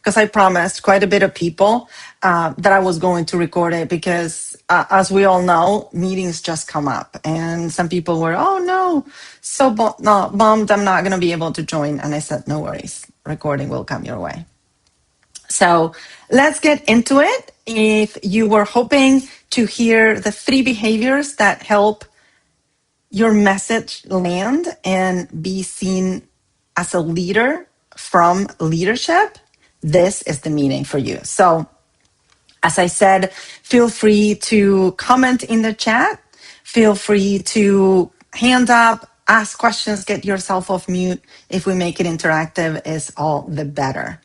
because I promised quite a bit of people that I was going to record it because, as we all know, meetings just come up. And some people were, oh no, so bummed I'm not going to be able to join. And I said, no worries, recording will come your way. So let's get into it. If you were hoping to hear the 3 behaviors that help your message land and be seen as a leader from leadership, this is the meeting for you. So, as I said, feel free to comment in the chat. Feel free to hand up, ask questions, get yourself off mute. If we make it interactive, is all the better.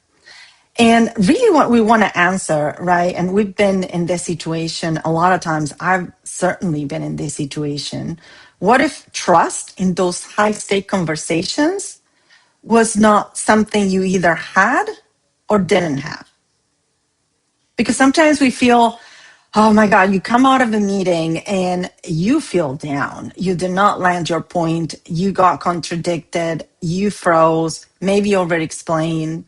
And really what we want to answer, right? And we've been in this situation a lot of times. I've certainly been in this situation. What if trust in those high stake conversations was not something you either had or didn't have? Because sometimes we feel, oh my God, you come out of a meeting and you feel down. You did not land your point. You got contradicted. You froze, maybe over-explained.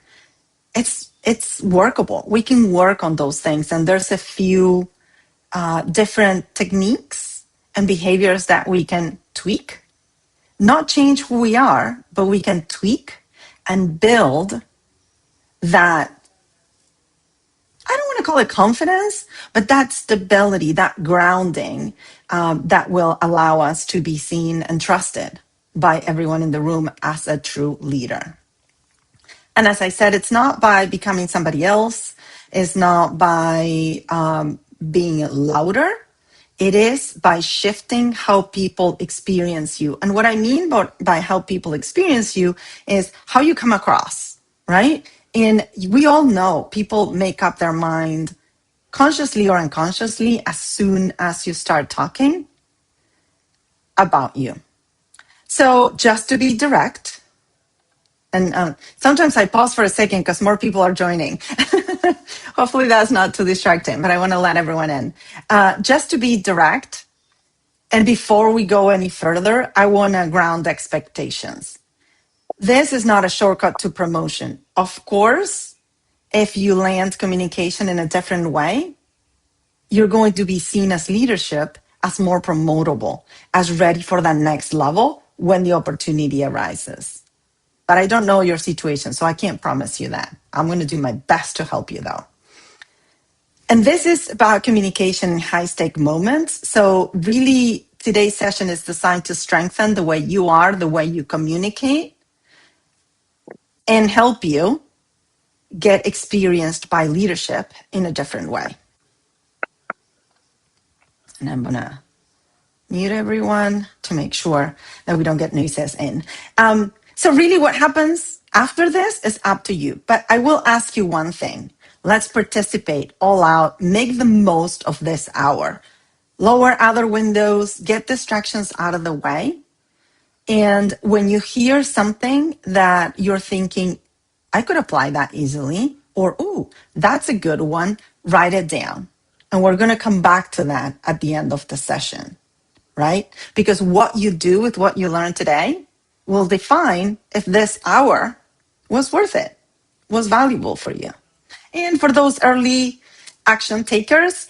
It's workable. We can work on those things. And there's a few different techniques and behaviors that we can tweak. Not change who we are, but we can tweak and build that, I don't want to call it confidence, but that stability, that grounding that will allow us to be seen and trusted by everyone in the room as a true leader. And as I said, it's not by becoming somebody else. It's not by being louder. It is by shifting how people experience you. And what I mean by how people experience you is how you come across, right? And we all know people make up their mind consciously or unconsciously as soon as you start talking about you. So just to be direct, and sometimes I pause for a second because more people are joining. Hopefully that's not too distracting, but I want to let everyone in. Just to be direct, and before we go any further, I want to ground expectations. This is not a shortcut to promotion. Of course, if you land communication in a different way, you're going to be seen as leadership, as more promotable, as ready for that next level when the opportunity arises. But I don't know your situation, so I can't promise you that. I'm going to do my best to help you, though. And this is about communication in high-stake moments. So really, today's session is designed to strengthen the way you are, the way you communicate, and help you get experienced by leadership in a different way. And I'm going to mute everyone to make sure that we don't get noises in. So really what happens after this is up to you. But I will ask you one thing. Let's participate all out. Make the most of this hour. Lower other windows. Get distractions out of the way. And when you hear something that you're thinking, I could apply that easily, or, ooh, that's a good one, write it down. And we're going to come back to that at the end of the session, right? Because what you do with what you learned today will define if this hour was worth it, was valuable for you. And for those early action takers,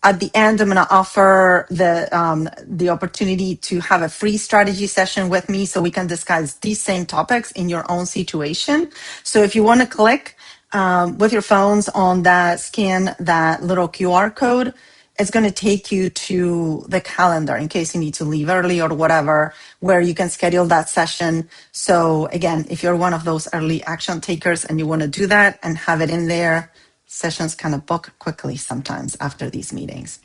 at the end, I'm going to offer the opportunity to have a free strategy session with me so we can discuss these same topics in your own situation. So if you want to click with your phones on that, scan that little QR code, it's going to take you to the calendar in case you need to leave early or whatever, where you can schedule that session. So again, if you're one of those early action takers and you want to do that and have it in there, sessions kind of book quickly sometimes after these meetings.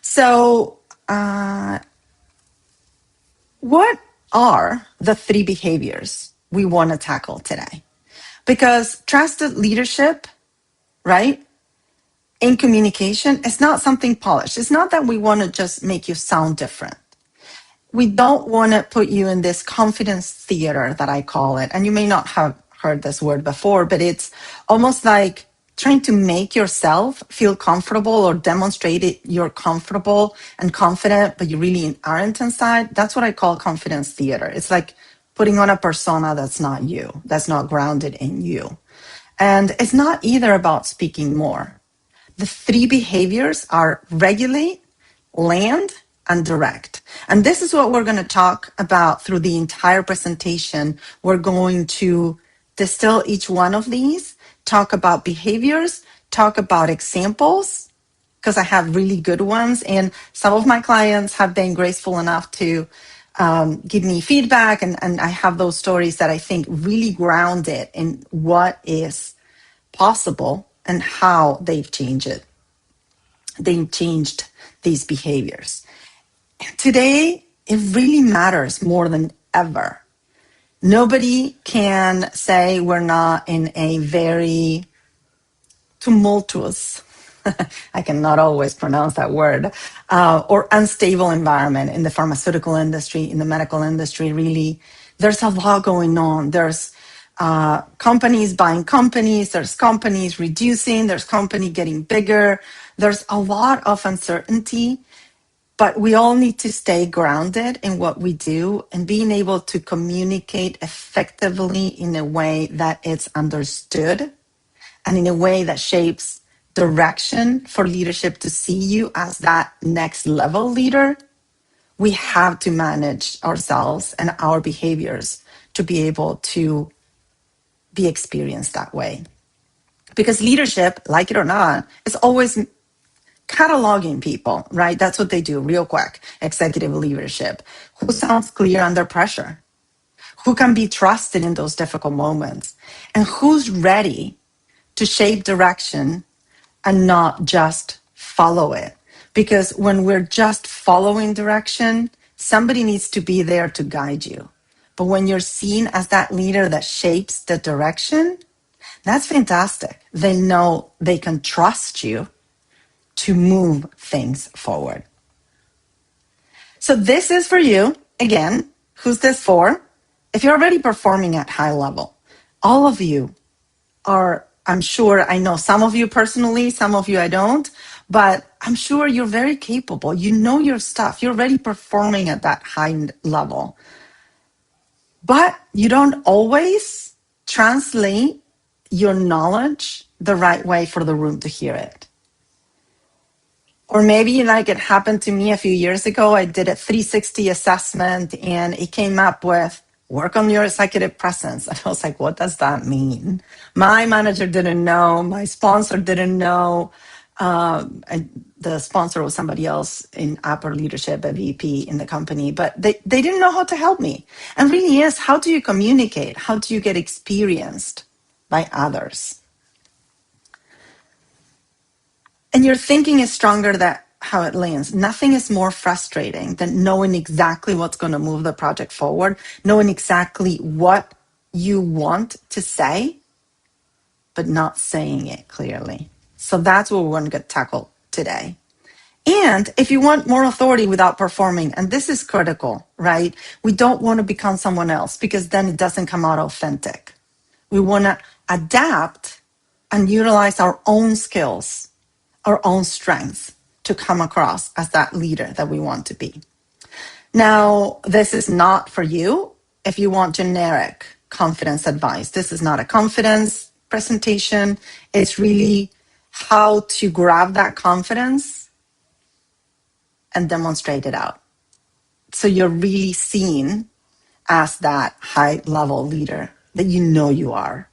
So what are the 3 behaviors we want to tackle today? Because trusted leadership, right, in communication, it's not something polished. It's not that we want to just make you sound different. We don't want to put you in this confidence theater that I call it. And you may not have heard this word before, but it's almost like trying to make yourself feel comfortable or demonstrate it you're comfortable and confident, but you really aren't inside. That's what I call confidence theater. It's like putting on a persona that's not you, that's not grounded in you. And it's not either about speaking more. The three behaviors are regulate, land, and direct. And this is what we're going to talk about through the entire presentation. We're going to distill each one of these, talk about behaviors, talk about examples, because I have really good ones. And some of my clients have been graceful enough to give me feedback. And I have those stories that I think really ground it in what is possible and how they've changed it. They've changed these behaviors. Today, it really matters more than ever. Nobody can say we're not in a very tumultuous, I cannot always pronounce that word, or unstable environment in the pharmaceutical industry, in the medical industry, really. There's a lot going on. There's companies buying companies, there's companies reducing, there's company getting bigger. There's a lot of uncertainty, but we all need to stay grounded in what we do and being able to communicate effectively in a way that it's understood and in a way that shapes direction for leadership to see you as that next level leader. We have to manage ourselves and our behaviors to be able to be experienced that way. Because leadership, like it or not, is always cataloging people, right? That's what they do real quick. Executive leadership. Who sounds clear under pressure? Who can be trusted in those difficult moments? And who's ready to shape direction and not just follow it? Because when we're just following direction, somebody needs to be there to guide you. But when you're seen as that leader that shapes the direction, that's fantastic. They know they can trust you to move things forward. So this is for you. Again, who's this for? If you're already performing at high level, all of you are, I'm sure, I know some of you personally, some of you I don't, but I'm sure you're very capable. You know your stuff. You're already performing at that high level. But you don't always translate your knowledge the right way for the room to hear it. Or maybe like it happened to me a few years ago, I did a 360 assessment and it came up with work on your executive presence. And I was like, what does that mean? My manager didn't know, my sponsor didn't know. The sponsor was somebody else in upper leadership, a VP in the company, but they didn't know how to help me. And really is, how do you communicate? How do you get experienced by others? And your thinking is stronger than how it lands. Nothing is more frustrating than knowing exactly what's going to move the project forward, knowing exactly what you want to say, but not saying it clearly. So that's what we're going to get tackled today. And if you want more authority without performing, and this is critical, right? We don't want to become someone else because then it doesn't come out authentic. We want to adapt and utilize our own skills, our own strengths to come across as that leader that we want to be. Now, this is not for you if you want generic confidence advice. This is not a confidence presentation. It's really how to grab that confidence and demonstrate it out. So you're really seen as that high level leader that you know you are.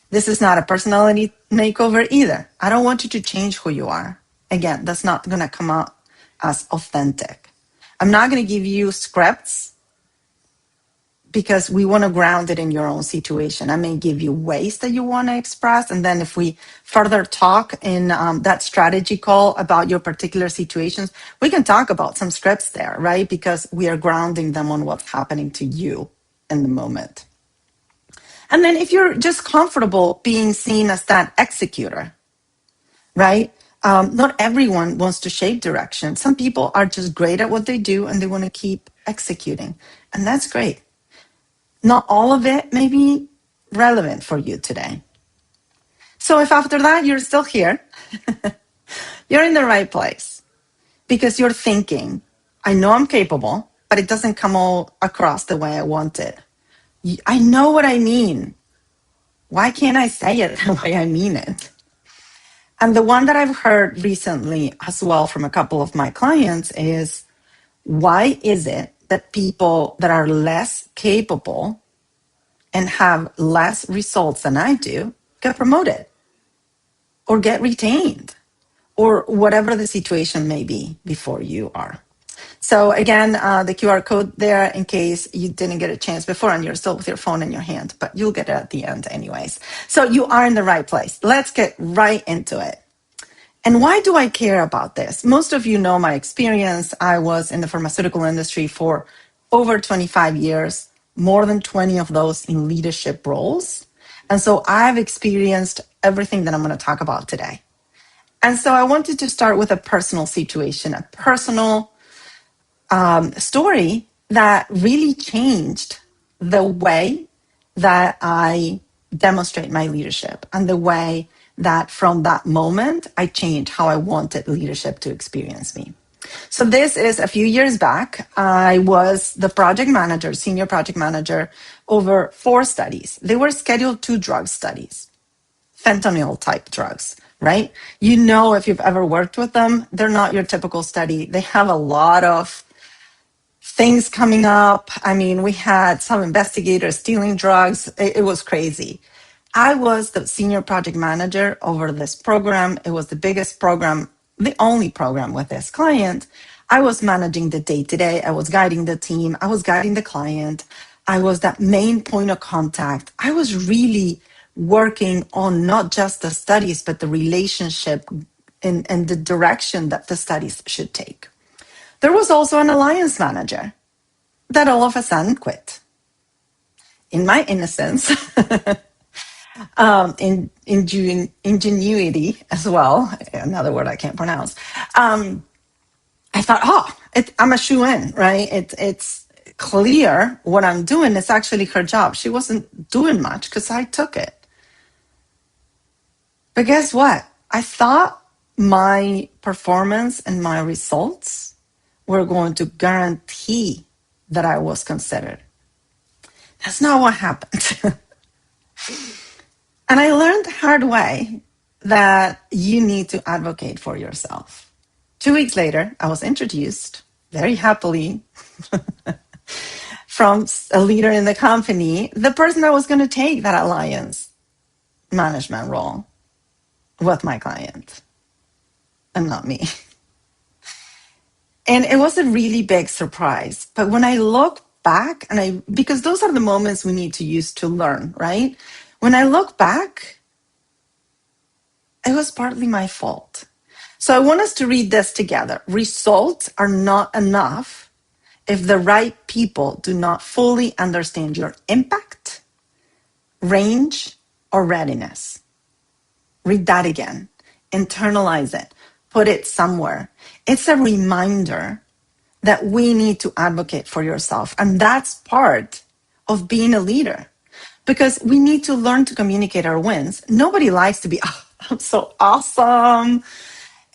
This is not a personality makeover either. I don't want you to change who you are. Again, that's not going to come out as authentic. I'm not going to give you scripts because we want to ground it in your own situation. I may give you ways that you want to express. And then if we further talk in that strategy call about your particular situations, we can talk about some scripts there, right? Because we are grounding them on what's happening to you in the moment. And then if you're just comfortable being seen as that executor, right? Not everyone wants to shape direction. Some people are just great at what they do and they want to keep executing. And that's great. Not all of it may be relevant for you today. So if after that you're still here, you're in the right place because you're thinking, I know I'm capable, but it doesn't come all across the way I want it. I know what I mean. Why can't I say it the way I mean it? And the one that I've heard recently as well from a couple of my clients is, why is it that people that are less capable and have less results than I do get promoted or get retained or whatever the situation may be before you are? So again, the QR code there in case you didn't get a chance before and you're still with your phone in your hand, but you'll get it at the end anyways. So you are in the right place. Let's get right into it. And why do I care about this? Most of you know my experience. I was in the pharmaceutical industry for over 25 years, more than 20 of those in leadership roles. And so I've experienced everything that I'm going to talk about today. And so I wanted to start with a personal situation, a personal story that really changed the way that I demonstrate my leadership and the way that from that moment I changed how I wanted leadership to experience me. So this is a few years back. I was the project manager, senior project manager over 4 studies. They were Schedule 2 drug studies, fentanyl type drugs, right? You know, if you've ever worked with them, they're not your typical study. They have a lot of things coming up. I mean, we had some investigators stealing drugs. It was crazy. I was the senior project manager over this program. It was the biggest program, the only program with this client. I was managing the day-to-day. I was guiding the team. I was guiding the client. I was that main point of contact. I was really working on not just the studies, but the relationship and the direction that the studies should take. There was also an alliance manager that all of a sudden quit. In my innocence, in ingenuity as well, another word I can't pronounce, I thought, I'm a shoe-in, right? It's clear what I'm doing is actually her job. She wasn't doing much because I took it. But guess what? I thought my performance and my results were going to guarantee that I was considered. That's not what happened. And I learned the hard way that you need to advocate for yourself. 2 weeks later, I was introduced very happily from a leader in the company, the person that was going to take that alliance management role with my client and not me. And it was a really big surprise. But when I look back, because those are the moments we need to use to learn, right? When I look back, it was partly my fault. So I want us to read this together. Results are not enough if the right people do not fully understand your impact, range, or readiness. Read that again. Internalize it. Put it somewhere. It's a reminder that we need to advocate for yourself. And that's part of being a leader because we need to learn to communicate our wins. Nobody likes to be, I'm so awesome.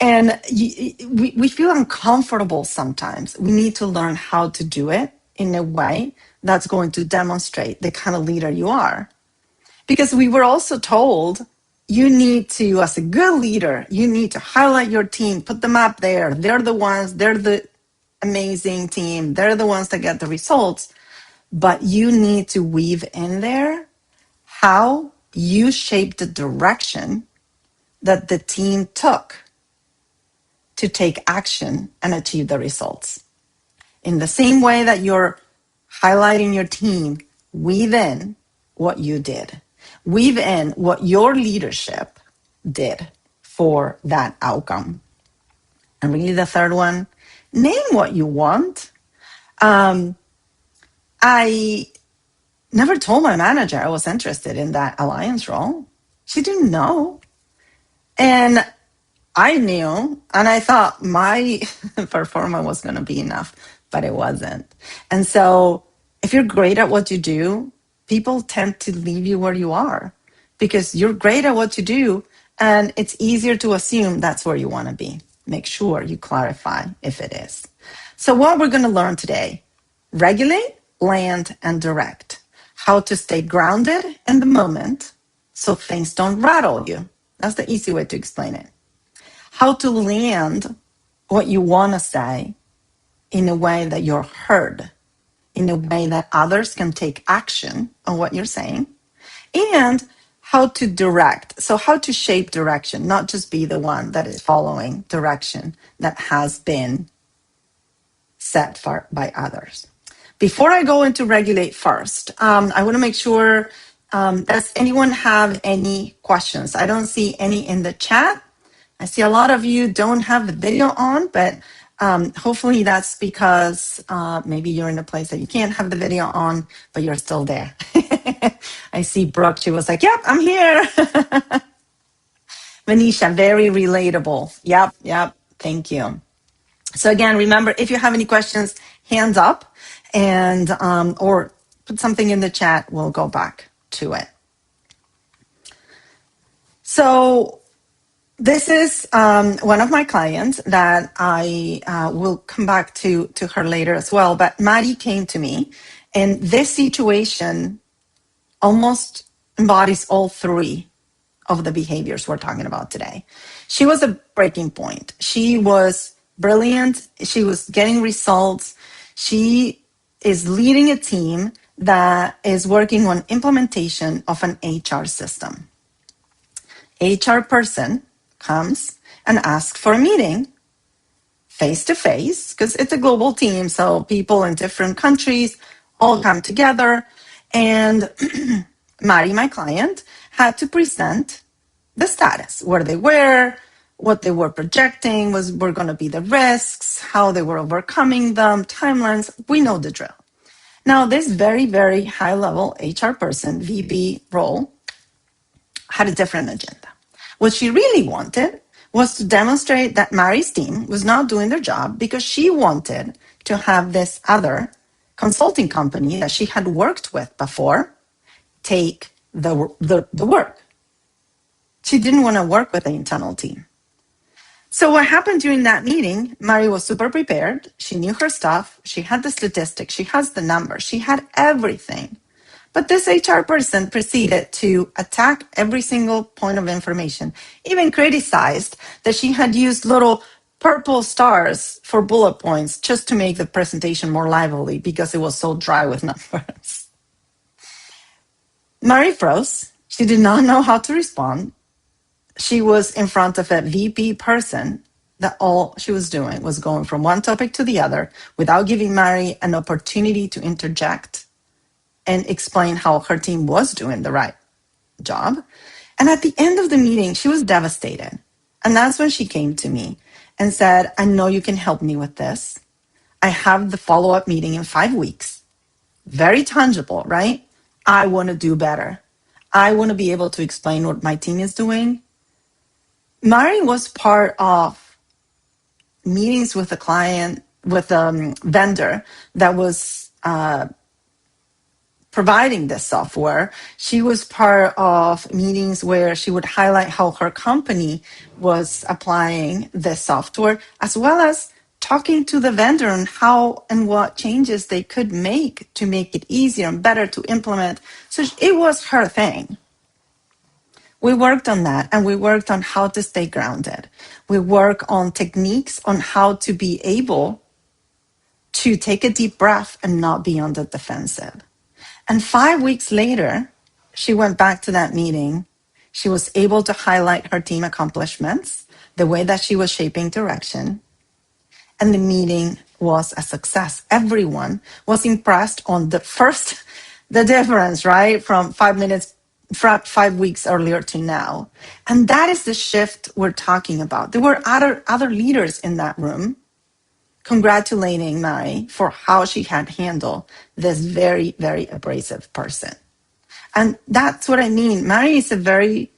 And we feel uncomfortable sometimes. We need to learn how to do it in a way that's going to demonstrate the kind of leader you are. Because we were also told you need to, as a good leader, you need to highlight your team, put them up there. They're the amazing team. They're the ones that get the results. But you need to weave in there how you shape the direction that the team took to take action and achieve the results. In the same way that you're highlighting your team, weave in what you did. Weave in what your leadership did for that outcome. And really the third one, name what you want. I never told my manager I was interested in that alliance role. She didn't know. And I knew, and I thought my performance was going to be enough, but it wasn't. And so if you're great at what you do, people tend to leave you where you are because you're great at what you do, and it's easier to assume that's where you want to be. Make sure you clarify if it is. So what we're going to learn today, regulate, land, and direct. how to stay grounded in the moment so things don't rattle you. That's the easy way to explain it. How to land what you want to say in a way that you're heard, in a way that others can take action on what you're saying, and how to direct. So, how to shape direction, not just be the one that is following direction that has been set for by others. Before I go into regulate first, I want to make sure, does anyone have any questions? I don't see any in the chat. I see a lot of you don't have the video on, but hopefully that's because maybe you're in a place that you can't have the video on, but you're still there. I see Brooke, she was like, yep, I'm here. Manisha, very relatable. Yep, thank you. So again, remember, if you have any questions, hands up and or put something in the chat. We'll go back to it. So this is one of my clients that I will come back to her later as well. But Maddie came to me, and this situation almost embodies all three of the behaviors we're talking about today. She was a breaking point. She was brilliant. She was getting results. She is leading a team that is working on implementation of an HR system. HR person comes and asks for a meeting face to face, because it's a global team, so people in different countries all come together. And Mari, my client, had to present the status, where they were, what they were projecting were going to be the risks, how they were overcoming them, timelines. We know the drill. Now, this very, very high-level HR person, VP role, had a different agenda. What she really wanted was to demonstrate that Mari's team was not doing their job because she wanted to have this other consulting company that she had worked with before take the work. She didn't want to work with the internal team. So what happened during that meeting, Mari was super prepared. She knew her stuff. She had the statistics. She has the numbers. She had everything. But this HR person proceeded to attack every single point of information, even criticized that she had used little purple stars for bullet points just to make the presentation more lively because it was so dry with numbers. Mari froze. She did not know how to respond. She was in front of a VP person that all she was doing was going from one topic to the other without giving Mari an opportunity to interject and explain how her team was doing the right job. And at the end of the meeting, she was devastated. And that's when she came to me and said, I know you can help me with this. I have the follow-up meeting in 5 weeks. Very tangible, right? I want to do better. I want to be able to explain what my team is doing. Mari was part of meetings with a client, with a vendor that was providing this software. She was part of meetings where she would highlight how her company was applying this software, as well as talking to the vendor on how and what changes they could make to make it easier and better to implement. So it was her thing. We worked on that, and we worked on how to stay grounded. We work on techniques on how to be able to take a deep breath and not be on the defensive. And 5 weeks later, she went back to that meeting. She was able to highlight her team accomplishments, the way that she was shaping direction. And the meeting was a success. Everyone was impressed on the difference, right? From 5 weeks earlier to now. And that is the shift we're talking about. There were other leaders in that room congratulating Mari for how she had handled this very, very abrasive person. And that's what I mean. Mari is a very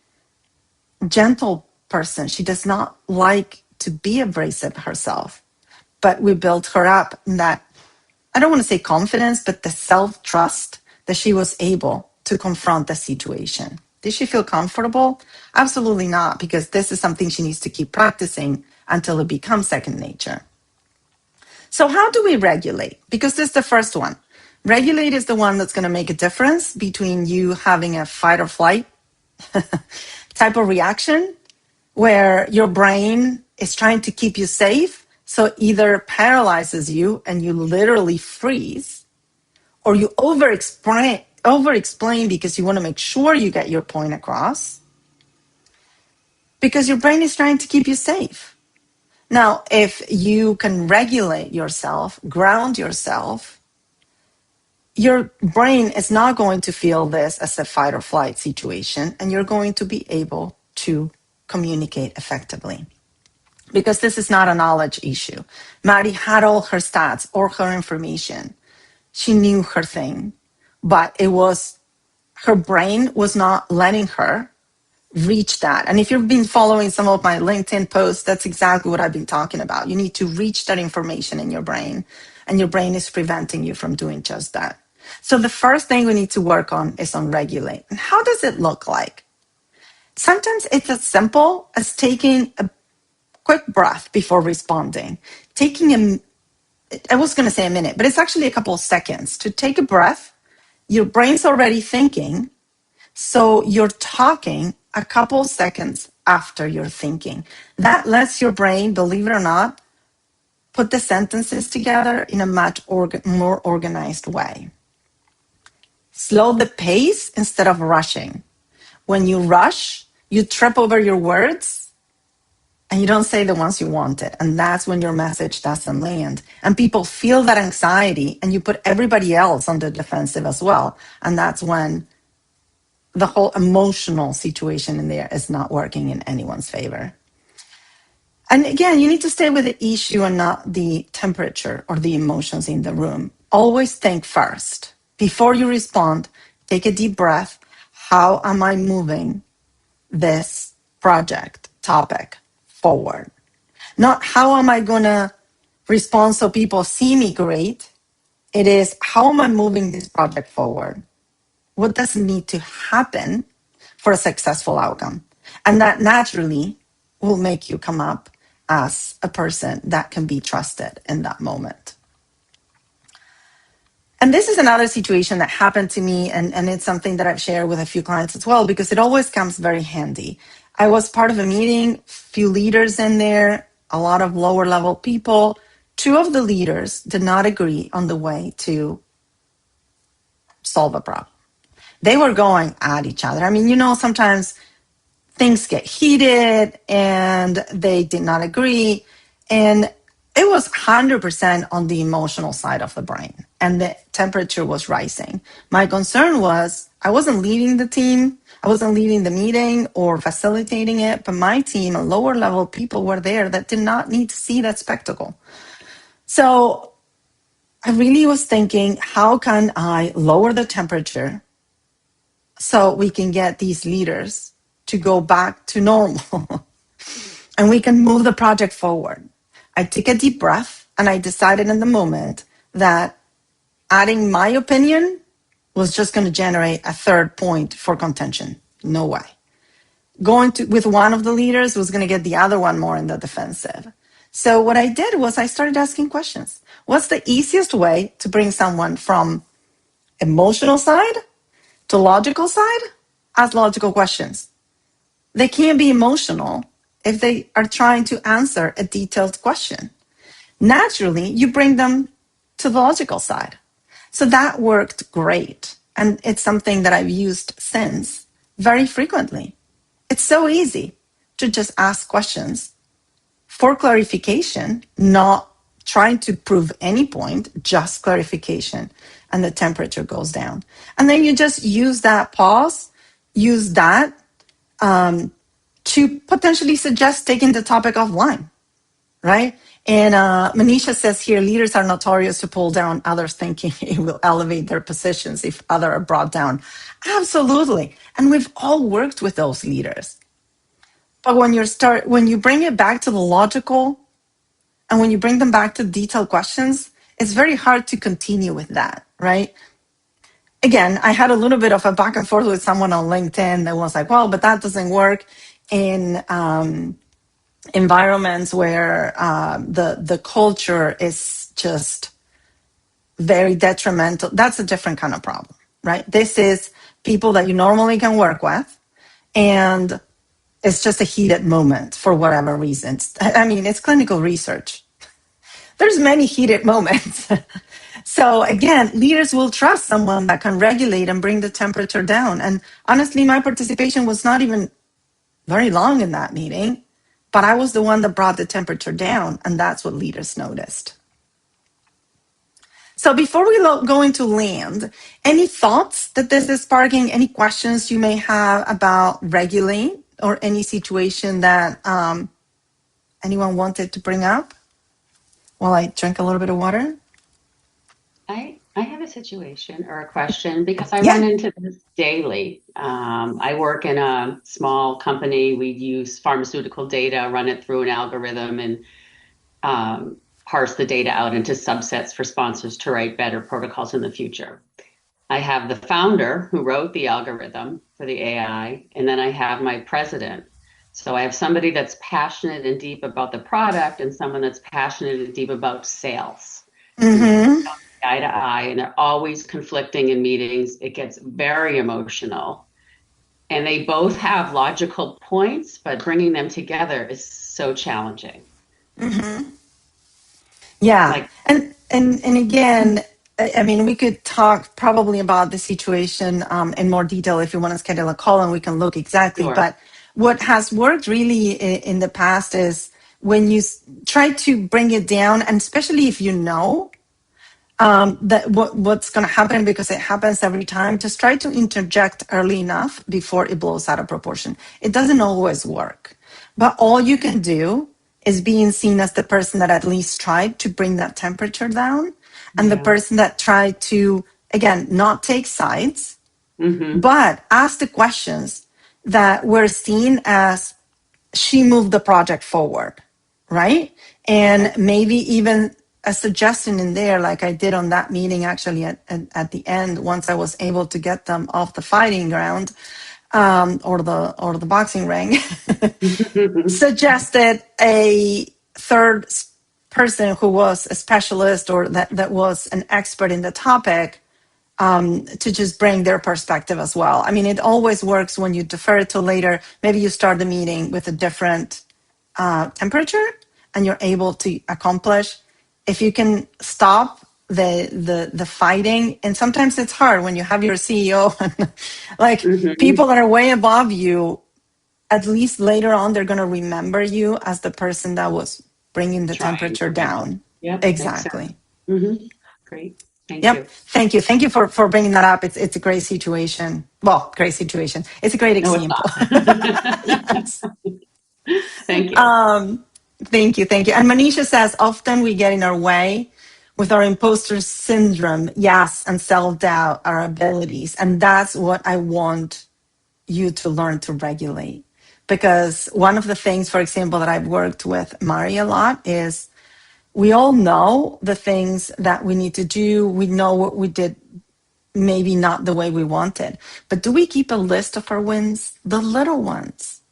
gentle person. She does not like to be abrasive herself, but we built her up in that, I don't want to say confidence, but the self-trust that she was able to confront the situation. Did she feel comfortable? Absolutely not, because this is something she needs to keep practicing until it becomes second nature. So how do we regulate? Because this is the first one. Regulate is the one that's going to make a difference between you having a fight or flight type of reaction where your brain is trying to keep you safe. So either paralyzes you and you literally freeze, or you over explain because you want to make sure you get your point across because your brain is trying to keep you safe. Now, if you can regulate yourself, ground yourself, your brain is not going to feel this as a fight or flight situation, and you're going to be able to communicate effectively. Because this is not a knowledge issue. Maddie had all her stats or her information. She knew her thing, but it was her brain was not letting her reach that. And if you've been following some of my LinkedIn posts, that's exactly what I've been talking about. You need to reach that information in your brain, and your brain is preventing you from doing just that. So the first thing we need to work on is on regulate. And how does it look like? Sometimes it's as simple as taking a quick breath before responding. I was going to say a minute, but it's actually a couple of seconds to take a breath. Your brain's already thinking, so you're talking a couple of seconds after you're thinking. That lets your brain, believe it or not, put the sentences together in a much more organized way. Slow the pace instead of rushing. When you rush, you trip over your words and you don't say the ones you wanted. And that's when your message doesn't land. And people feel that anxiety, and you put everybody else on the defensive as well. And that's when the whole emotional situation in there is not working in anyone's favor. And again, you need to stay with the issue and not the temperature or the emotions in the room. Always think first. Before you respond, take a deep breath. How am I moving this project topic forward? Not how am I going to respond so people see me great. It is how am I moving this project forward? What does need to happen for a successful outcome? And that naturally will make you come up as a person that can be trusted in that moment. And this is another situation that happened to me, and it's something that I've shared with a few clients as well, because it always comes very handy. I was part of a meeting, few leaders in there, a lot of lower level people. Two of the leaders did not agree on the way to solve a problem. They were going at each other. I mean, sometimes things get heated and they did not agree. And it was 100% on the emotional side of the brain, and the temperature was rising. My concern was I wasn't leading the team. I wasn't leading the meeting or facilitating it, but my team and lower level people were there that did not need to see that spectacle. So I really was thinking, how can I lower the temperature so we can get these leaders to go back to normal and we can move the project forward? I took a deep breath and I decided in the moment that adding my opinion was just going to generate a third point for contention. No way. Going with one of the leaders was going to get the other one more in the defensive. So what I did was I started asking questions. What's the easiest way to bring someone from emotional side to logical side? Ask logical questions. They can't be emotional if they are trying to answer a detailed question. Naturally, you bring them to the logical side. So that worked great. And it's something that I've used since very frequently. It's so easy to just ask questions for clarification, not trying to prove any point, just clarification, and the temperature goes down. And then you just use that pause, use that to potentially suggest taking the topic offline, right? And Manisha says here, leaders are notorious to pull down others thinking it will elevate their positions if others are brought down. Absolutely. And we've all worked with those leaders. But when you bring it back to the logical and when you bring them back to detailed questions, it's very hard to continue with that, right? Again, I had a little bit of a back and forth with someone on LinkedIn that was like, well, but that doesn't work in environments where the culture is just very detrimental. That's a different kind of problem, right? This is people that you normally can work with, and it's just a heated moment for whatever reasons. I mean, it's clinical research. There's many heated moments. So again, leaders will trust someone that can regulate and bring the temperature down. And honestly, my participation was not even very long in that meeting, but I was the one that brought the temperature down, and that's what leaders noticed. So before we go into land, any thoughts that this is sparking? Any questions you may have about regulate or any situation that anyone wanted to bring up while I drink a little bit of water? I have a situation or a question because I Yeah. run into this daily. I work in a small company. We use pharmaceutical data, run it through an algorithm, and parse the data out into subsets for sponsors to write better protocols in the future. I have the founder who wrote the algorithm for the AI, and then I have my president. So I have somebody that's passionate and deep about the product and someone that's passionate and deep about sales. And Mm-hmm. eye to eye, and they're always conflicting in meetings. It gets very emotional. And they both have logical points, but bringing them together is so challenging. Mm-hmm. Yeah. Like, And again, I mean, we could talk probably about the situation in more detail if you want to schedule a call and we can look exactly. sure. But what has worked really in the past is when you try to bring it down, and especially if you know that what's going to happen because it happens every time, just try to interject early enough before it blows out of proportion. It doesn't always work, but all you can do is being seen as the person that at least tried to bring that temperature down, and the Yeah. person that tried to, again, not take sides, Mm-hmm. but ask the questions that were seen as she moved the project forward, right? And Okay. maybe even a suggestion in there, like I did on that meeting, actually at the end, once I was able to get them off the fighting ground, or the boxing ring, suggested a third person who was a specialist or that was an expert in the topic, to just bring their perspective as well. I mean, it always works when you defer it to later. Maybe you start the meeting with a different temperature and you're able to accomplish. If you can stop the fighting, and sometimes it's hard when you have your CEO and like Mm-hmm. people that are way above you, at least later on, they're going to remember you as the person that was bringing the Trying temperature to regulate. down. Yep, makes sense. Exactly. Mm-hmm. Great. Thank Yep. you. Thank you. Thank you for bringing that up. It's a great situation. Well, great situation. It's a great No, it's example. not. Yes. Thank you. Thank you. Thank you. And Manisha says, often we get in our way with our imposter syndrome, yes, and self-doubt, our abilities. And that's what I want you to learn to regulate. Because one of the things, for example, that I've worked with Mari a lot is we all know the things that we need to do. We know what we did maybe not the way we wanted. But do we keep a list of our wins? The little ones.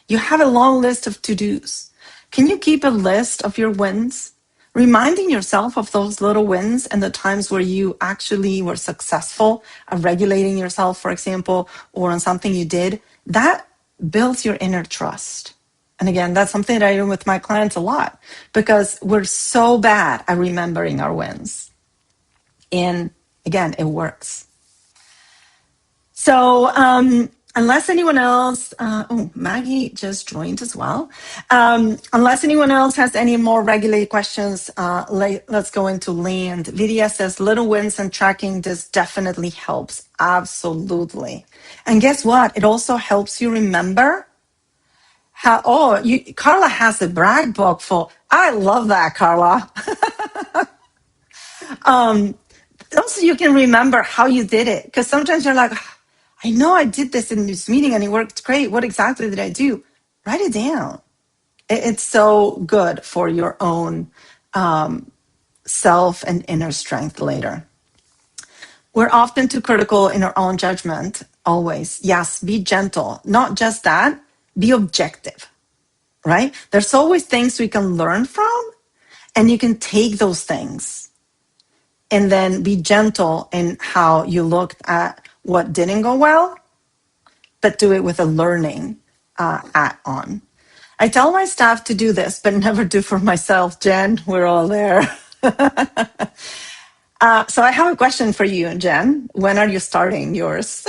You have a long list of to-dos. Can you keep a list of your wins? Reminding yourself of those little wins and the times where you actually were successful at regulating yourself, for example, or on something you did, that builds your inner trust. And again, that's something that I do with my clients a lot because we're so bad at remembering our wins. And again, it works. So, unless anyone else, oh, Maggie just joined as well. Unless anyone else has any more regulated questions, let's go into land. Vidya says little wins and tracking, this definitely helps. Absolutely. And guess what? It also helps you remember how, Carla has a brag book full. I love that, Carla. Also, you can remember how you did it because sometimes you're like, I know I did this in this meeting and it worked great. What exactly did I do? Write it down. It's so good for your own self and inner strength later. We're often too critical in our own judgment, always. Yes, be gentle. Not just that, be objective, right? There's always things we can learn from, and you can take those things and then be gentle in how you looked at what didn't go well, but do it with a learning hat on. I tell my staff to do this, but never do for myself. Jen, we're all there. So I have a question for you, Jen. When are you starting yours?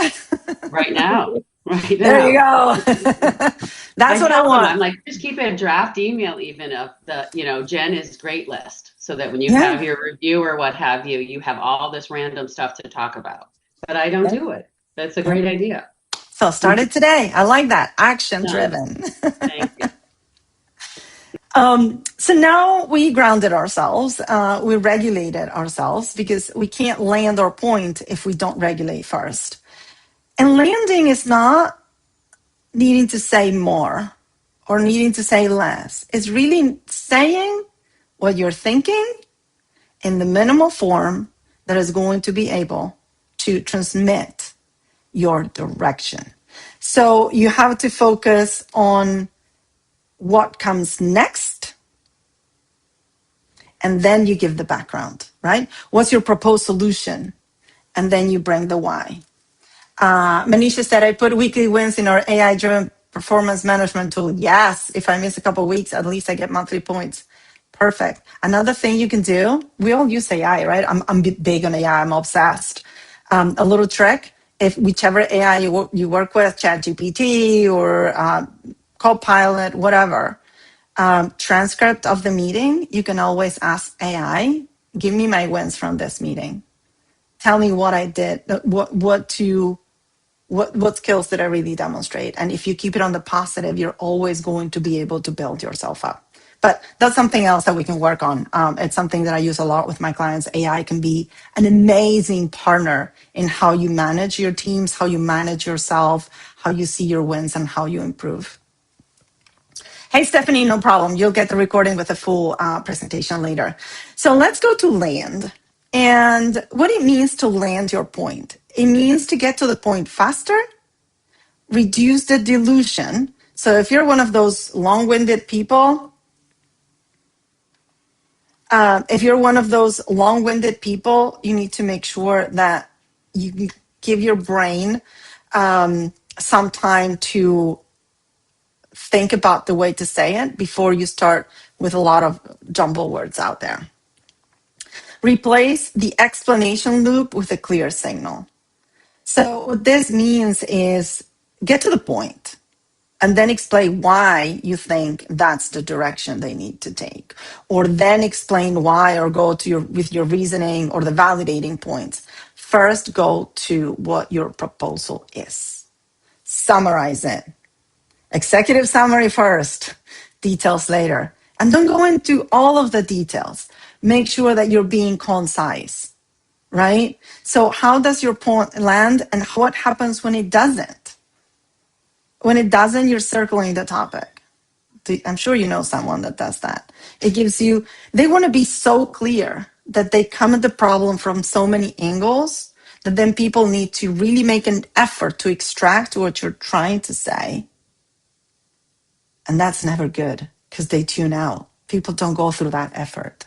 Right now. Right There you now. go. I That's what I tell them, want. I'm like, just keep a draft email even of the, Jen is great list so that when you Yeah. have your review or what have you, you have all this random stuff to talk about. But I don't Yeah. do it. That's a Yeah. great idea. So start it today. I like that. Action Done. driven. Thank you. So now we grounded ourselves, we regulated ourselves because we can't land our point if we don't regulate first. And landing is not needing to say more or needing to say less. It's really saying what you're thinking in the minimal form that is going to be able to transmit your direction. So you have to focus on what comes next, and then you give the background, right? What's your proposed solution? And then you bring the why. Manisha said, I put weekly wins in our AI-driven performance management tool. Yes, if I miss a couple of weeks, at least I get monthly points. Perfect. Another thing you can do, we all use AI, right? I'm big on AI. I'm obsessed. A little trick, if whichever AI you work with, ChatGPT or Copilot, whatever, transcript of the meeting, you can always ask AI, give me my wins from this meeting. Tell me what I did, what skills did I really demonstrate? And if you keep it on the positive, you're always going to be able to build yourself up. But that's something else that we can work on. It's something that I use a lot with my clients. AI can be an amazing partner in how you manage your teams, how you manage yourself, how you see your wins, and how you improve. Hey, Stephanie, no problem. You'll get the recording with a full presentation later. So let's go to land. And what it means to land your point. It means to get to the point faster, reduce the dilution. So if you're one of those long-winded people, you need to make sure that you give your brain some time to think about the way to say it before you start with a lot of jumble words out there. Replace the explanation loop with a clear signal. So what this means is get to the point and then explain why you think that's the direction they need to take, or then explain why, or go to with your reasoning or the validating points. First, go to what your proposal is. Summarize it. Executive summary first, details later. And don't go into all of the details. Make sure that you're being concise, right? So how does your point land, and what happens when it doesn't? When it doesn't, you're circling the topic. I'm sure you know someone that does that. It gives you, they want to be so clear that they come at the problem from so many angles that then people need to really make an effort to extract what you're trying to say. And that's never good because they tune out. People don't go through that effort.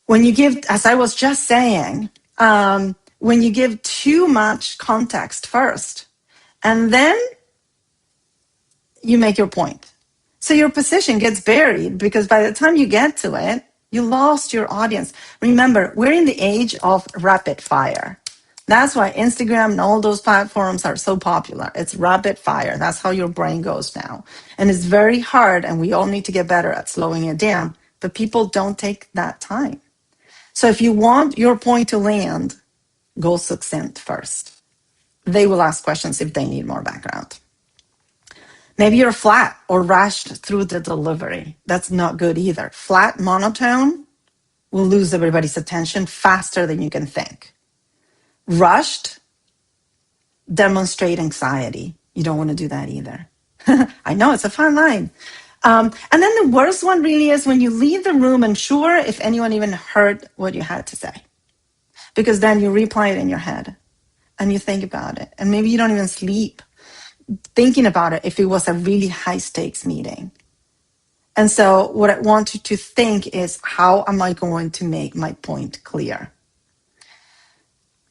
When you give, as I was just saying, when you give too much context first, and then you make your point. So your position gets buried because by the time you get to it, you lost your audience. Remember, we're in the age of rapid fire. That's why Instagram and all those platforms are so popular. It's rapid fire. That's how your brain goes now. And it's very hard, and we all need to get better at slowing it down, but people don't take that time. So if you want your point to land, go succinct first. They will ask questions if they need more background. Maybe you're flat or rushed through the delivery. That's not good either. Flat monotone will lose everybody's attention faster than you can think. Rushed, demonstrate anxiety. You don't want to do that either. I know, it's a fine line. And then the worst one really is when you leave the room unsure if anyone even heard what you had to say. Because then you replay it in your head and you think about it. And maybe you don't even sleep thinking about it if it was a really high stakes meeting. And so what I want you to think is, how am I going to make my point clear?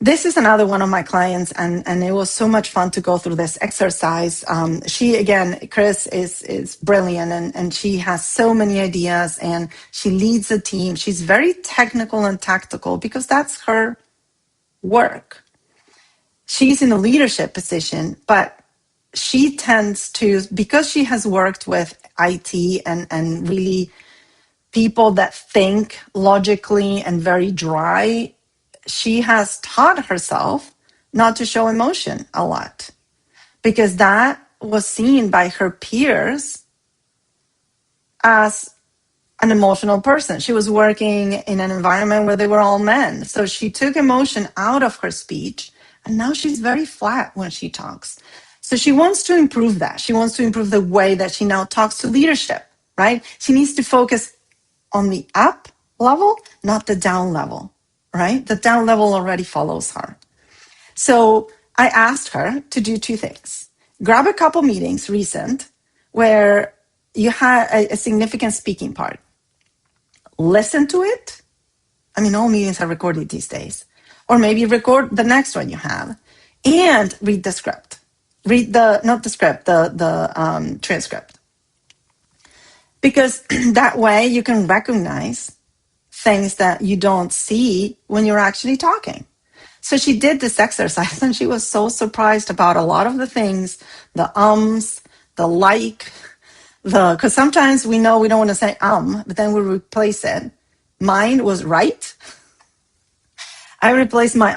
This is another one of my clients, and it was so much fun to go through this exercise. She, again, Chris is brilliant, and she has so many ideas, and she leads a team. She's very technical and tactical because that's her work. She's in a leadership position, but she tends to, because she has worked with IT and really people that think logically and very dry, she has taught herself not to show emotion a lot, because that was seen by her peers as an emotional person. She was working in an environment where they were all men. So she took emotion out of her speech, and now she's very flat when she talks. So she wants to improve that. She wants to improve the way that she now talks to leadership, right? She needs to focus on the up level, not the down level, right? The down level already follows her. So I asked her to do two things. Grab a couple meetings recent where you had a significant speaking part. Listen to it. I mean, all meetings are recorded these days. Or maybe record the next one you have and read the script. Read not the script, the transcript. Because that way you can recognize things that you don't see when you're actually talking. So she did this exercise and she was so surprised about a lot of the things, the ums, the like, because sometimes we know we don't want to say but then we replace it. Mine was right. I replaced my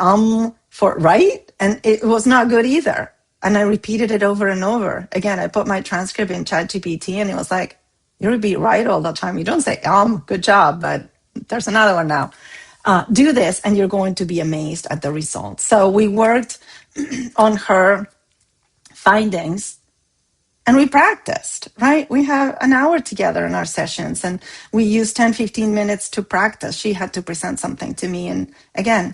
for right, and it was not good either. And I repeated it over and over. Again, I put my transcript in ChatGPT and it was like, you repeat right all the time. You don't say good job, but there's another one now. Do this and you're going to be amazed at the results. So we worked on her findings and we practiced, right? We have an hour together in our sessions and we used 10, 15 minutes to practice. She had to present something to me. And again,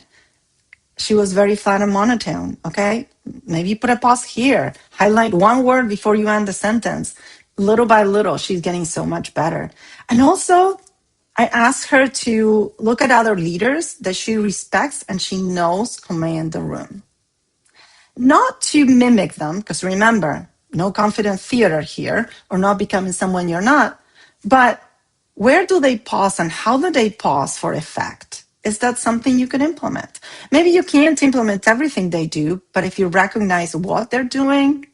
she was very flat and monotone, okay? Maybe put a pause here, highlight one word before you end the sentence. Little by little, she's getting so much better. And also, I asked her to look at other leaders that she respects and she knows command the room. Not to mimic them, because remember, no confident theater here, or not becoming someone you're not, but where do they pause and how do they pause for effect? Is that something you could implement? Maybe you can't implement everything they do, but if you recognize what they're doing,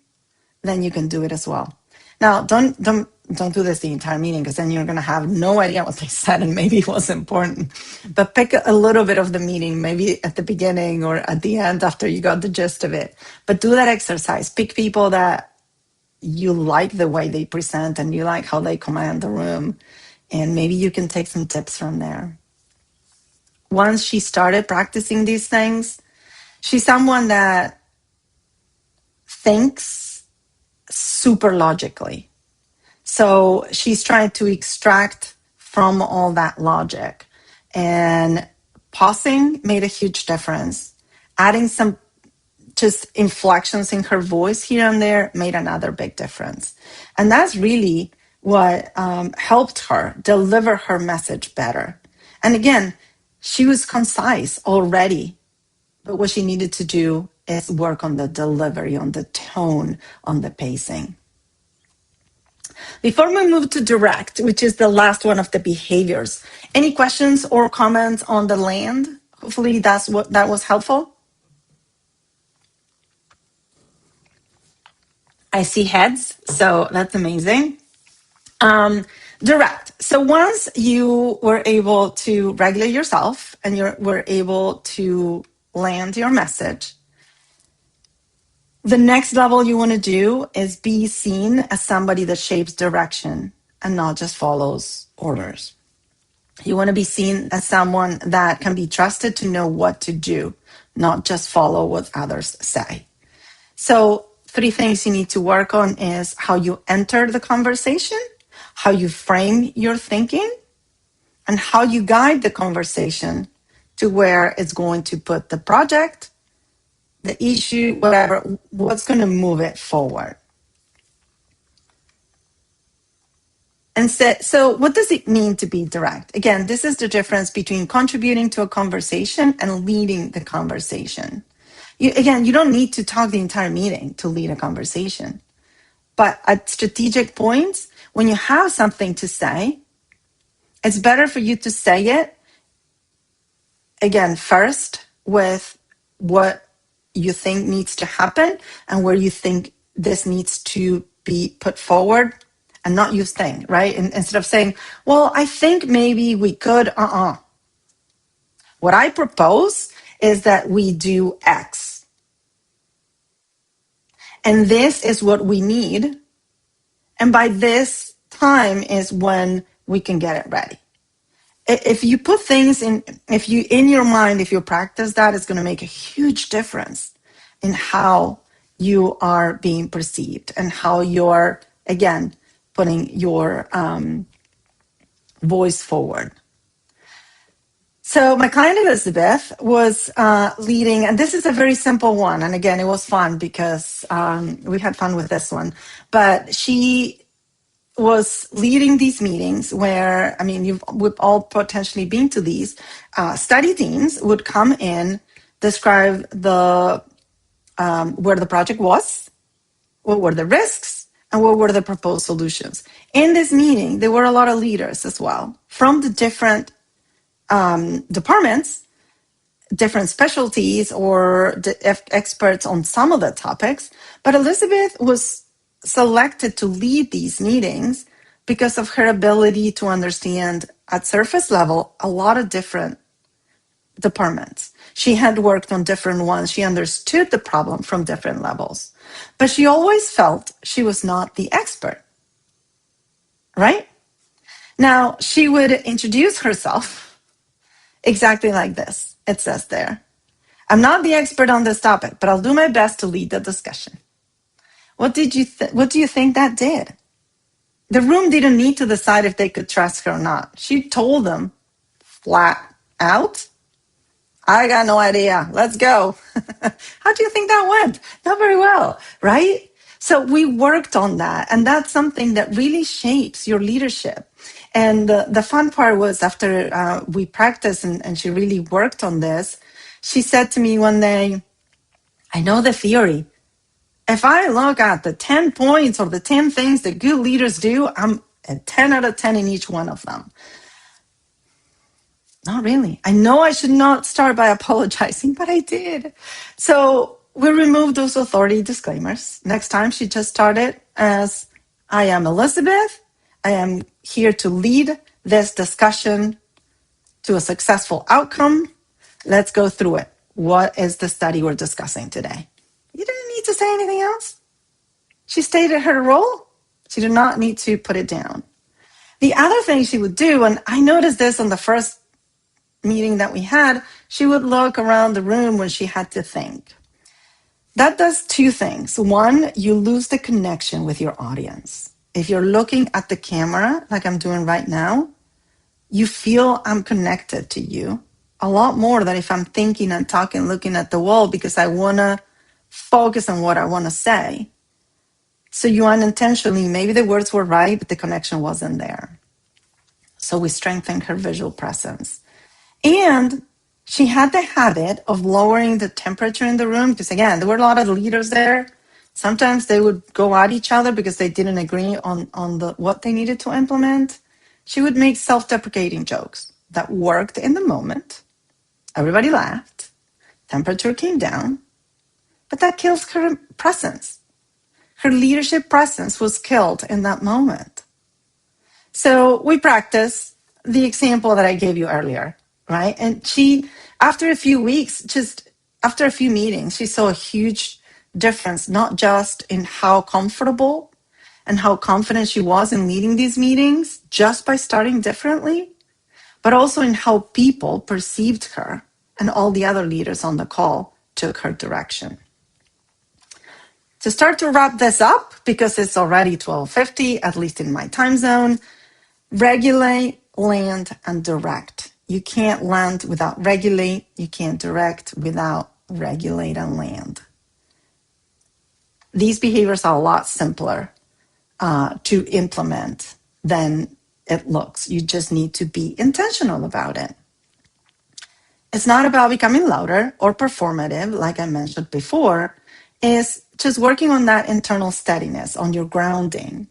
then you can do it as well. Now, don't do this the entire meeting, because then you're going to have no idea what they said and maybe it was important. But pick a little bit of the meeting, maybe at the beginning or at the end after you got the gist of it. But do that exercise. Pick people that you like the way they present and you like how they command the room. And maybe you can take some tips from there. Once she started practicing these things, she's someone that thinks super logically. So she's trying to extract from all that logic. And pausing made a huge difference. Adding some just inflections in her voice here and there made another big difference. And that's really what helped her deliver her message better. And again, she was concise already, but what she needed to do is work on the delivery, on the tone, on the pacing. Before we move to direct, which is the last one of the behaviors, any questions or comments on the land? Hopefully that was helpful. I see heads, so that's amazing. Direct. So once you were able to regulate yourself and you were able to land your message, the next level you want to do is be seen as somebody that shapes direction and not just follows orders. You want to be seen as someone that can be trusted to know what to do, not just follow what others say. So 3 things you need to work on is how you enter the conversation, how you frame your thinking, and how you guide the conversation to where it's going to put the project, the issue, whatever, what's going to move it forward. And so what does it mean to be direct? Again, this is the difference between contributing to a conversation and leading the conversation. You don't need to talk the entire meeting to lead a conversation. But at strategic points, when you have something to say, it's better for you to say it, again, first with what you think needs to happen and where you think this needs to be put forward, and not use thing, right? And instead of saying, well, I think maybe we could, What I propose is that we do X. And this is what we need. And by this time is when we can get it ready. If you put things in, if you, in your mind, if you practice that, it's going to make a huge difference in how you are being perceived and how you're, again, putting your voice forward. So my client Elizabeth was leading, and this is a very simple one. And again, it was fun because we had fun with this one. But she was leading these meetings where, I mean, we've all potentially been to these. Study teams would come in, describe the where the project was, what were the risks, and what were the proposed solutions. In this meeting, there were a lot of leaders as well from the different departments, different specialties, or the experts on some of the topics. But Elizabeth was selected to lead these meetings because of her ability to understand at surface level a lot of different departments. She had worked on different ones. She understood the problem from different levels, but she always felt she was not the expert, right? Now, she would introduce herself exactly like this. It says there, I'm not the expert on this topic, but I'll do my best to lead the discussion. What do you think that did? The room didn't need to decide if they could trust her or not. She told them flat out, I got no idea. Let's go. How do you think that went? Not very well, right? So we worked on that. And that's something that really shapes your leadership. And the fun part was after we practiced and she really worked on this, she said to me one day, I know the theory. If I look at the 10 points or the 10 things that good leaders do, I'm a 10 out of 10 in each one of them. Not really. I know I should not start by apologizing, but I did. So we removed those authority disclaimers. Next time she just started as, I am Elizabeth. I am here to lead this discussion to a successful outcome. Let's go through it. What is the study we're discussing today? You didn't need to say anything else. She stated her role. She did not need to put it down. The other thing she would do, and I noticed this on the first meeting that we had, she would look around the room when she had to think. That does two things. One, you lose the connection with your audience. If you're looking at the camera, like I'm doing right now, you feel I'm connected to you a lot more than if I'm thinking and talking, looking at the wall because I want to focus on what I want to say. So you unintentionally, maybe the words were right, but the connection wasn't there. So we strengthened her visual presence. And she had the habit of lowering the temperature in the room because, again, there were a lot of leaders there. Sometimes they would go at each other because they didn't agree on what they needed to implement. She would make self-deprecating jokes that worked in the moment. Everybody laughed. Temperature came down. But that kills her presence. Her leadership presence was killed in that moment. So we practice the example that I gave you earlier, right? And she, after a few weeks, just after a few meetings, she saw a huge difference, not just in how comfortable and how confident she was in leading these meetings just by starting differently, but also in how people perceived her and all the other leaders on the call took her direction. To start to wrap this up, because it's already 12:50, at least in my time zone, regulate, land, and direct. You can't land without regulate. You can't direct without regulate and land. These behaviors are a lot simpler to implement than it looks. You just need to be intentional about it. It's not about becoming louder or performative, like I mentioned before. It's just working on that internal steadiness, on your grounding,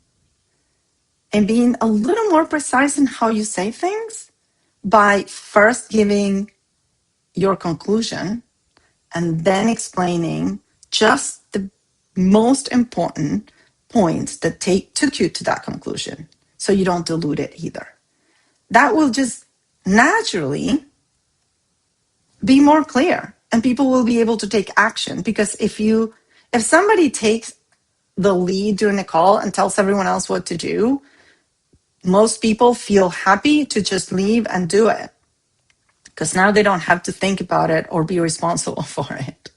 and being a little more precise in how you say things by first giving your conclusion and then explaining just the most important points that took you to that conclusion, so you don't dilute it either. That will just naturally be more clear, and people will be able to take action. Because if somebody takes the lead during a call and tells everyone else what to do, most people feel happy to just leave and do it, because now they don't have to think about it or be responsible for it.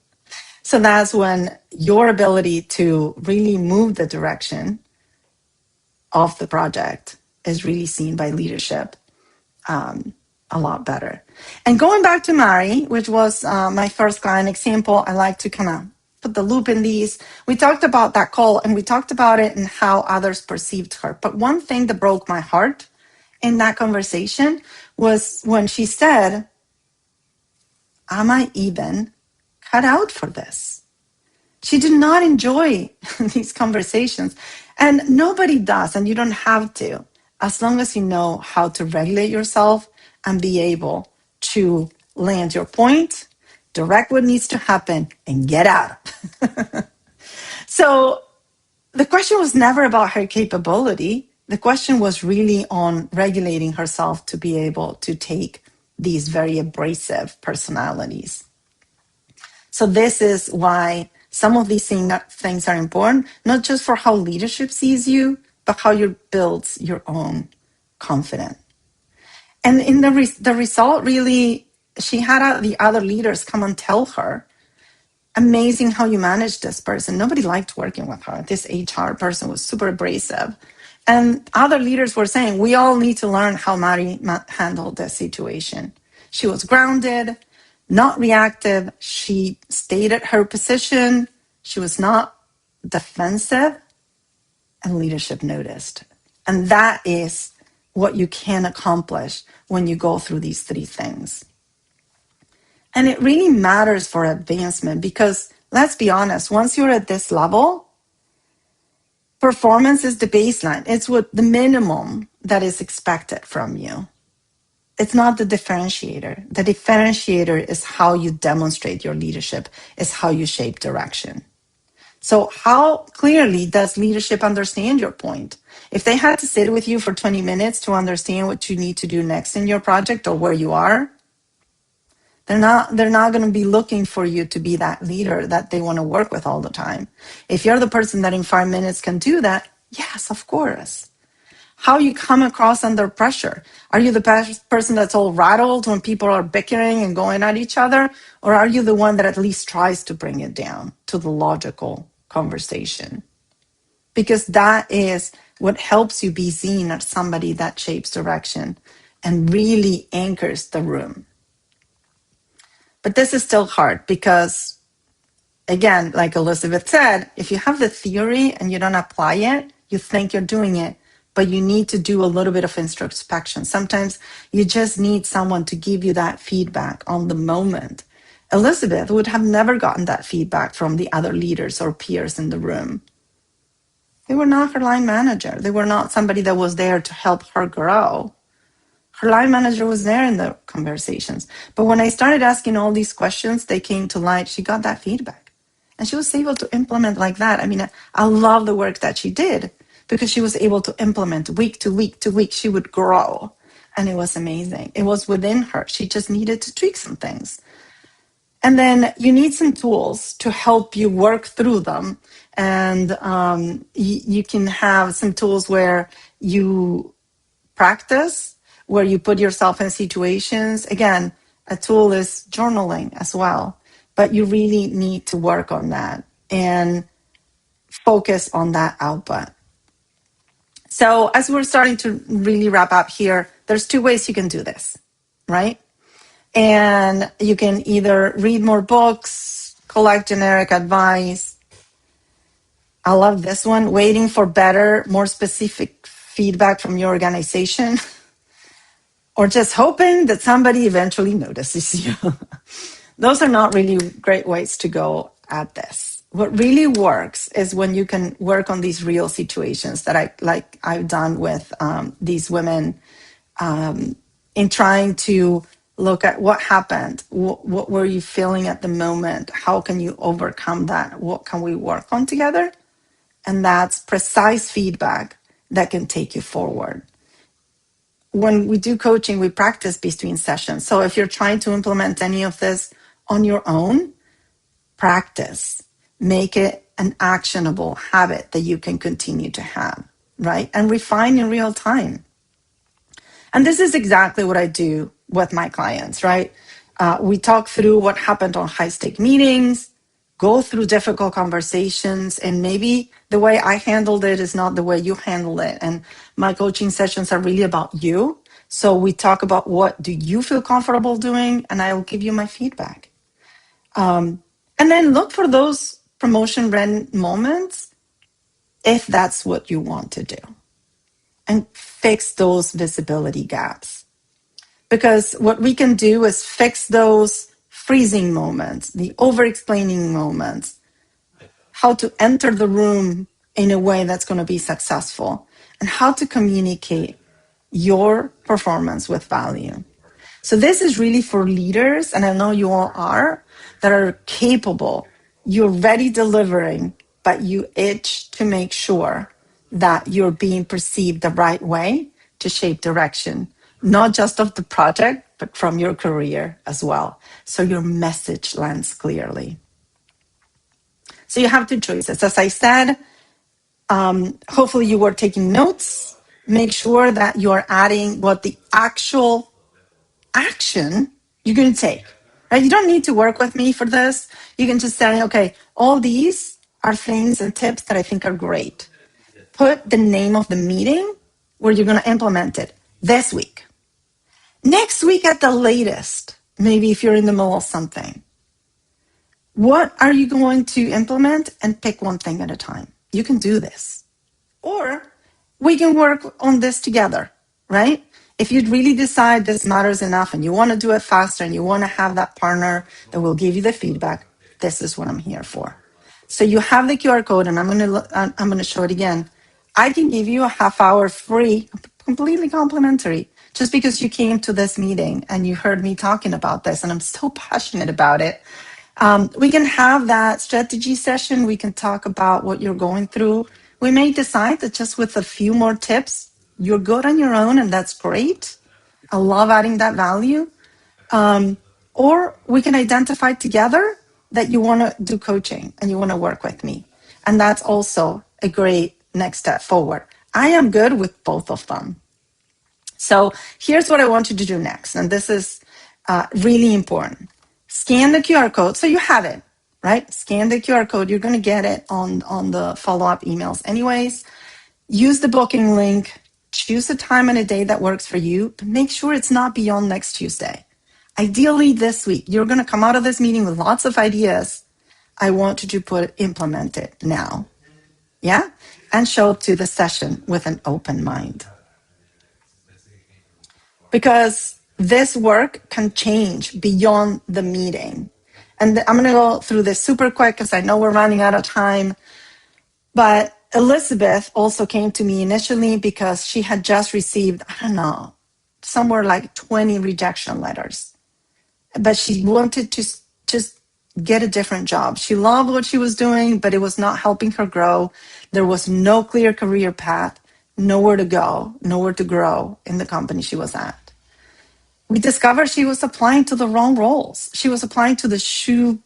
So that's when your ability to really move the direction of the project is really seen by leadership a lot better. And going back to Mari, which was my first client example, I like to kind of put the loop in these. We talked about that call, and we talked about it and how others perceived her. But one thing that broke my heart in that conversation was when she said, am I even cut out for this? She did not enjoy these conversations, and nobody does, and you don't have to, as long as you know how to regulate yourself and be able to land your point, direct what needs to happen, and get out. So the question was never about her capability. The question was really on regulating herself to be able to take these very abrasive personalities. So this is why some of these things are important, not just for how leadership sees you, but how you build your own confidence. And in the result, really, she had the other leaders come and tell her, amazing how you managed this person. Nobody liked working with her. This HR person was super abrasive. And other leaders were saying, we all need to learn how Mari handled this situation. She was grounded, not reactive. She stayed at her position. She was not defensive, and leadership noticed. And that is what you can accomplish when you go through these three things. And it really matters for advancement, because let's be honest, once you're at this level, performance is the baseline. It's what the minimum that is expected from you. It's not the differentiator. The differentiator is how you demonstrate your leadership, is how you shape direction. So how clearly does leadership understand your point? If they had to sit with you for 20 minutes to understand what you need to do next in your project or where you are, they're not going to be looking for you to be that leader that they want to work with all the time. If you're the person that in 5 minutes can do that, yes, of course. How you come across under pressure. Are you the person that's all rattled when people are bickering and going at each other? Or are you the one that at least tries to bring it down to the logical conversation? Because that is what helps you be seen as somebody that shapes direction and really anchors the room. But this is still hard because, again, like Elizabeth said, if you have the theory and you don't apply it, you think you're doing it, but you need to do a little bit of introspection. Sometimes you just need someone to give you that feedback on the moment. Elizabeth would have never gotten that feedback from the other leaders or peers in the room. They were not her line manager. They were not somebody that was there to help her grow. Her line manager was there in the conversations. But when I started asking all these questions, they came to light. She got that feedback. And she was able to implement like that. I mean, I love the work that she did because she was able to implement week to week to week. She would grow. And it was amazing. It was within her. She just needed to tweak some things. And then you need some tools to help you work through them. And you can have some tools where you practice, where you put yourself in situations. Again, a tool is journaling as well, but you really need to work on that and focus on that output. So as we're starting to really wrap up here, there's two ways you can do this, right? And you can either read more books, collect generic advice. I love this one, waiting for better, more specific feedback from your organization, or just hoping that somebody eventually notices you. Those are not really great ways to go at this. What really works is when you can work on these real situations that I've done with these women, in trying to look at what happened, what were you feeling at the moment, how can you overcome that, what can we work on together, and that's precise feedback that can take you forward. When we do coaching, we practice between sessions. So if you're trying to implement any of this on your own, practice. Make it an actionable habit that you can continue to have, right? And refine in real time. And this is exactly what I do with my clients, right? We talk through what happened on high-stake meetings, go through difficult conversations, and maybe the way I handled it is not the way you handle it. And my coaching sessions are really about you. So we talk about what do you feel comfortable doing, and I will give you my feedback. And then look for those promotion rent moments if that's what you want to do, and fix those visibility gaps. Because what we can do is fix those freezing moments, the over-explaining moments, how to enter the room in a way that's going to be successful, and how to communicate your performance with value. So this is really for leaders, and I know you all are, that are capable. You're ready delivering, but you itch to make sure that you're being perceived the right way to shape direction, not just of the project, but from your career as well. So your message lands clearly. So you have two choices. As I said, hopefully you were taking notes. Make sure that you're adding what the actual action you're going to take, right? You don't need to work with me for this. You can just say, okay, all these are things and tips that I think are great. Put the name of the meeting where you're going to implement it this week. Next week at the latest, maybe if you're in the middle of something. What are you going to implement? And pick one thing at a time. You can do this. Or we can work on this together, right? If you really decide this matters enough and you want to do it faster and you want to have that partner that will give you the feedback, this is what I'm here for. So you have the QR code, and I'm going to show it again. I can give you a half hour free, completely complimentary, just because you came to this meeting and you heard me talking about this, and I'm so passionate about it. We can have that strategy session. We can talk about what you're going through. We may decide that just with a few more tips, you're good on your own, and that's great. I love adding that value. Or we can identify together that you want to do coaching and you want to work with me. And that's also a great next step forward. I am good with both of them. So here's what I want you to do next. And this is really important. Scan the QR code. So you have it, right? Scan the QR code. You're going to get it on the follow-up emails anyways. Use the booking link. Choose a time and a day that works for you, but make sure it's not beyond next Tuesday. Ideally this week. You're going to come out of this meeting with lots of ideas. I want you to implement it now. Yeah? And show up to the session with an open mind. Because this work can change beyond the meeting. And I'm going to go through this super quick because I know we're running out of time. But Elizabeth also came to me initially because she had just received, I don't know, somewhere like 20 rejection letters. But she wanted to just get a different job. She loved what she was doing, but it was not helping her grow. There was no clear career path, nowhere to go, nowhere to grow in the company she was at. We discovered she was applying to the wrong roles. She was applying to the shoe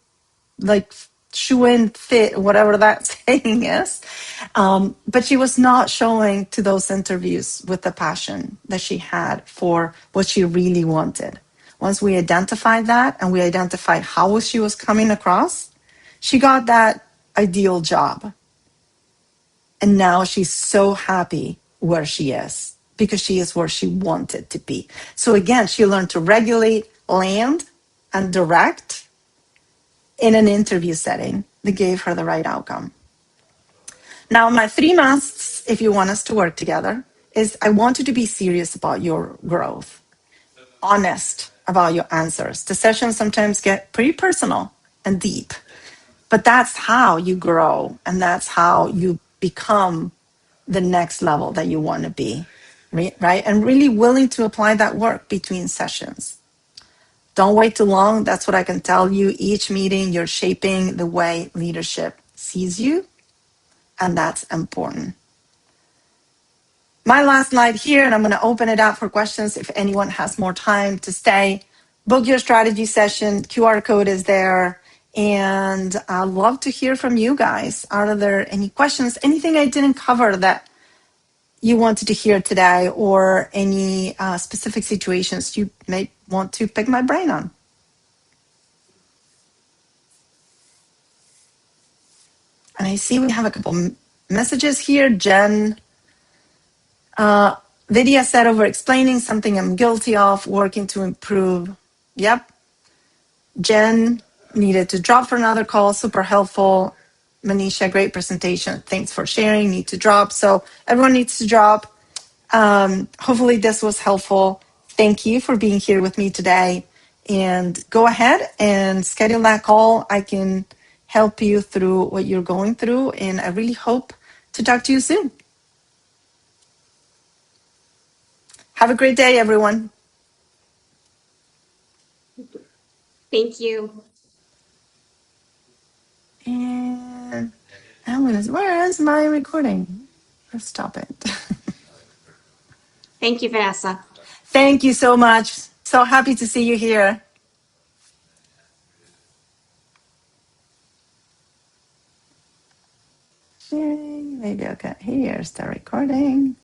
in fit, whatever that saying is. But she was not showing to those interviews with the passion that she had for what she really wanted. Once we identified that and we identified how she was coming across, she got that ideal job. And now she's so happy where she is because she is where she wanted to be. So again, she learned to regulate, land, and direct in an interview setting that gave her the right outcome. Now, my 3 musts, if you want us to work together, is I want you to be serious about your growth, honest about your answers. The sessions sometimes get pretty personal and deep, but that's how you grow and that's how you become the next level that you want to be, right? And really willing to apply that work between sessions. Don't wait too long. That's what I can tell you. Each meeting, you're shaping the way leadership sees you, and that's important. My last slide here, and I'm going to open it up for questions if anyone has more time to stay. Book your strategy session. QR code is there. And I'd love to hear from you guys. Are there any questions? Anything I didn't cover that you wanted to hear today, or any specific situations you may want to pick my brain on? And I see we have a couple messages here. Jen, Lydia said, over explaining something I'm guilty of, working to improve. Yep. Jen needed to drop for another call. Super helpful. Manisha, great presentation. Thanks for sharing. Need to drop. So everyone needs to drop. Hopefully this was helpful. Thank you for being here with me today. And go ahead and schedule that call. I can help you through what you're going through. And I really hope to talk to you soon. Have a great day, everyone. Thank you. And where is my recording? Let's stop it. Thank you, Vanessa. Thank you so much. So happy to see you here. Maybe I'll get here's the recording.